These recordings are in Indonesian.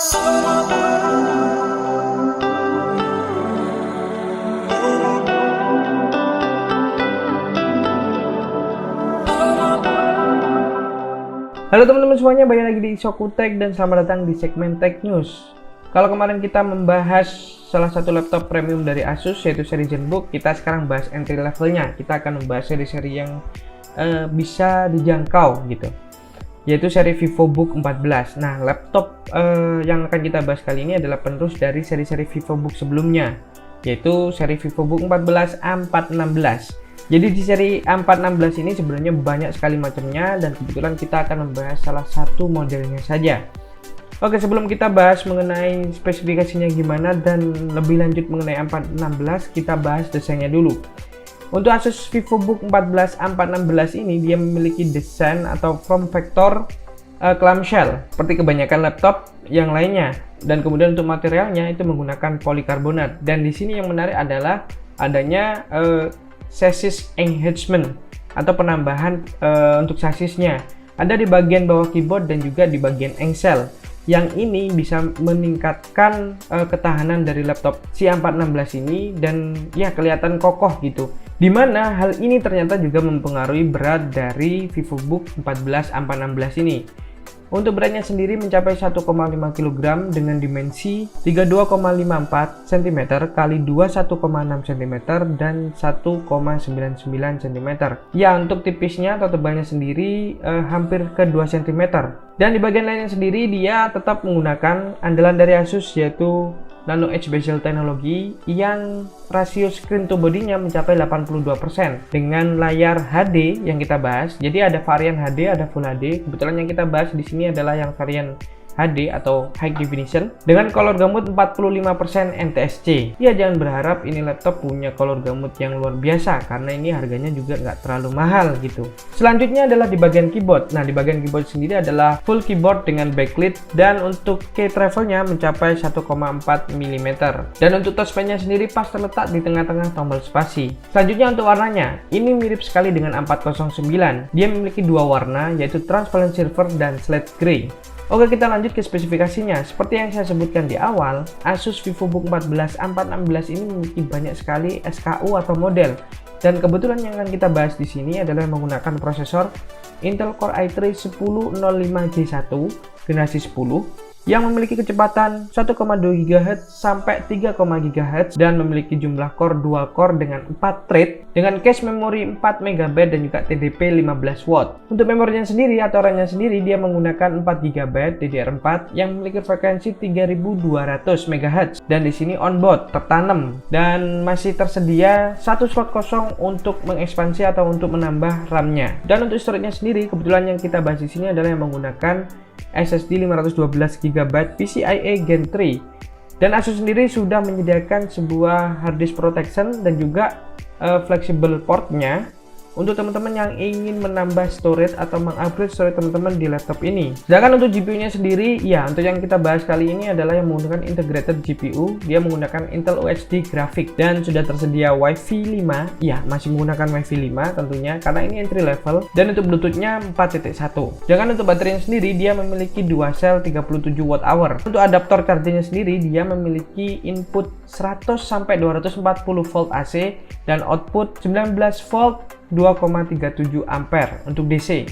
Halo teman-teman semuanya, balik lagi di Shokutek dan selamat datang di segmen Tech News. Kalau kemarin kita membahas salah satu laptop premium dari Asus yaitu seri ZenBook, kita sekarang bahas entry levelnya. Kita akan membahas seri-seri yang bisa dijangkau gitu, yaitu seri VivoBook 14. Nah, laptop yang akan kita bahas kali ini adalah penerus dari seri-seri VivoBook sebelumnya, yaitu seri VivoBook 14 A416. Jadi di seri A416 ini sebenarnya banyak sekali macamnya dan kebetulan kita akan membahas salah satu modelnya saja. Oke, sebelum kita bahas mengenai spesifikasinya gimana dan lebih lanjut mengenai A416, kita bahas desainnya dulu. Untuk Asus VivoBook 14 A416 ini dia memiliki desain atau form factor clamshell seperti kebanyakan laptop yang lainnya, dan kemudian untuk materialnya itu menggunakan polikarbonat. Dan di sini yang menarik adalah adanya chassis enhancement atau penambahan untuk chassisnya ada di bagian bawah keyboard dan juga di bagian engsel. Yang ini bisa meningkatkan ketahanan dari laptop si A416 ini dan ya kelihatan kokoh gitu. Dimana hal ini ternyata juga mempengaruhi berat dari VivoBook 14 A416 ini. Untuk beratnya sendiri mencapai 1,5 kg dengan dimensi 32,54 cm x 21,6 cm dan 1,99 cm. Ya, untuk tipisnya atau tebalnya sendiri hampir ke 2 cm. Dan di bagian lainnya sendiri dia tetap menggunakan andalan dari Asus yaitu Nano Edge Bezel teknologi yang rasio screen to body-nya mencapai 82% dengan layar HD yang kita bahas. Jadi ada varian HD, ada Full HD. Kebetulan yang kita bahas di sini adalah yang varian HD atau High Definition dengan color gamut 45% NTSC. Ya, jangan berharap ini laptop punya color gamut yang luar biasa karena ini harganya juga nggak terlalu mahal gitu. Selanjutnya adalah di bagian keyboard. Nah, di bagian keyboard sendiri adalah full keyboard dengan backlit dan untuk key travelnya mencapai 1,4 mm. Dan untuk touchpad-nya sendiri pas terletak di tengah-tengah tombol spasi. Selanjutnya untuk warnanya, ini mirip sekali dengan A409. Dia memiliki dua warna yaitu transparent silver dan slate gray. Oke, kita lanjut ke spesifikasinya. Seperti yang saya sebutkan di awal, Asus VivoBook 14 A416 ini memiliki banyak sekali SKU atau model. Dan kebetulan yang akan kita bahas di sini adalah menggunakan prosesor Intel Core i3 1005J1 generasi 10 yang memiliki kecepatan 1,2 GHz sampai 3, GHz dan memiliki jumlah core dual core dengan 4 thread dengan cache memori 4 MB dan juga TDP 15W. Untuk memorinya sendiri atau RAM-nya sendiri dia menggunakan 4 GB DDR4 yang memiliki frekuensi 3200 MHz dan di sini onboard tertanam dan masih tersedia satu slot kosong untuk mengekspansi atau untuk menambah RAM-nya. Dan untuk storage-nya sendiri kebetulan yang kita bahas di sini adalah yang menggunakan SSD 512 GB PCIe Gen 3 dan Asus sendiri sudah menyediakan sebuah hard disk protection dan juga flexible portnya untuk teman-teman yang ingin menambah storage atau mengupgrade storage teman-teman di laptop ini. Sedangkan untuk GPU-nya sendiri, ya untuk yang kita bahas kali ini adalah yang menggunakan integrated GPU. Dia menggunakan Intel UHD grafik dan sudah tersedia Wi-Fi 5. Ya, masih menggunakan Wi-Fi 5 tentunya karena ini entry level. Dan untuk Bluetooth-nya 4.1. Sedangkan untuk baterainya sendiri dia memiliki dual cell 37Wh. Untuk adaptor chargernya sendiri dia memiliki input 100 sampai 240 volt AC dan output 19 volt 2,37 ampere untuk DC.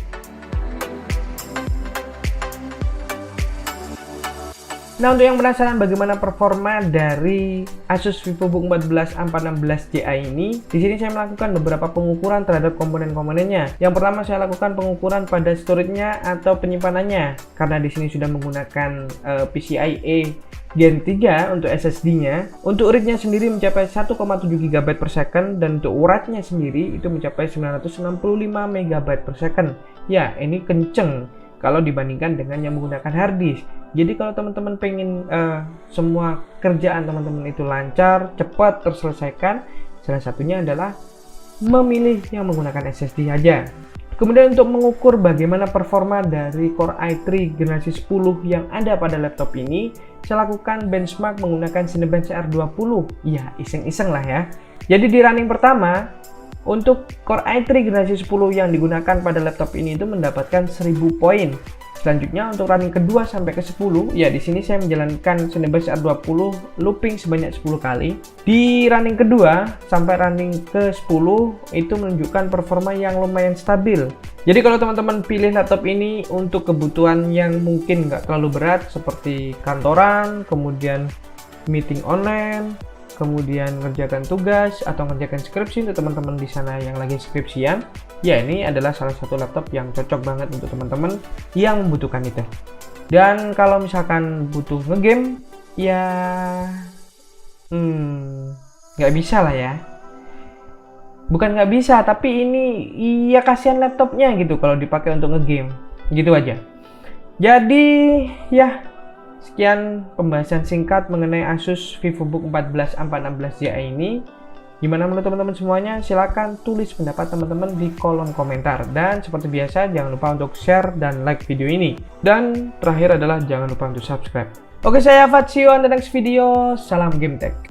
Nah, untuk yang penasaran bagaimana performa dari Asus VivoBook 14 A416Ji ini, di sini saya melakukan beberapa pengukuran terhadap komponen-komponennya. Yang pertama saya lakukan pengukuran pada storage-nya atau penyimpanannya, karena di sini sudah menggunakan PCIe Gen 3 untuk SSD-nya. Untuk read-nya sendiri mencapai 1,7 GB per second dan untuk write-nya sendiri itu mencapai 965 MB per second. Ya, ini kenceng kalau dibandingkan dengan yang menggunakan hard disk. Jadi kalau teman-teman pengen semua kerjaan teman-teman itu lancar, cepat terselesaikan, salah satunya adalah memilih yang menggunakan SSD aja. Kemudian untuk mengukur bagaimana performa dari Core i3 generasi 10 yang ada pada laptop ini, saya lakukan benchmark menggunakan Cinebench R20. Ya, iseng-iseng lah ya. Jadi di running pertama, untuk Core i3 generasi 10 yang digunakan pada laptop ini itu mendapatkan 1000 poin. Selanjutnya untuk running ke-2 sampai ke-10, ya di sini saya menjalankan Cinebench R20 looping sebanyak 10 kali. Di running kedua sampai running ke-10 itu menunjukkan performa yang lumayan stabil. Jadi kalau teman-teman pilih laptop ini untuk kebutuhan yang mungkin nggak terlalu berat seperti kantoran, kemudian meeting online, kemudian ngerjakan tugas atau ngerjakan skripsi untuk teman-teman di sana yang lagi skripsian, ya ini adalah salah satu laptop yang cocok banget untuk teman-teman yang membutuhkan itu. Dan kalau misalkan butuh ngegame, ya nggak bisa lah ya. Bukan nggak bisa, tapi ini iya kasihan laptopnya gitu kalau dipakai untuk ngegame. Gitu aja. Jadi ya, sekian pembahasan singkat mengenai Asus VivoBook 14 A416Zi ini. Gimana menurut teman-teman semuanya? Silahkan tulis pendapat teman-teman di kolom komentar. Dan seperti biasa, jangan lupa untuk share dan like video ini. Dan terakhir adalah jangan lupa untuk subscribe. Oke, saya Fat, see you on the next video. Salam GameTech.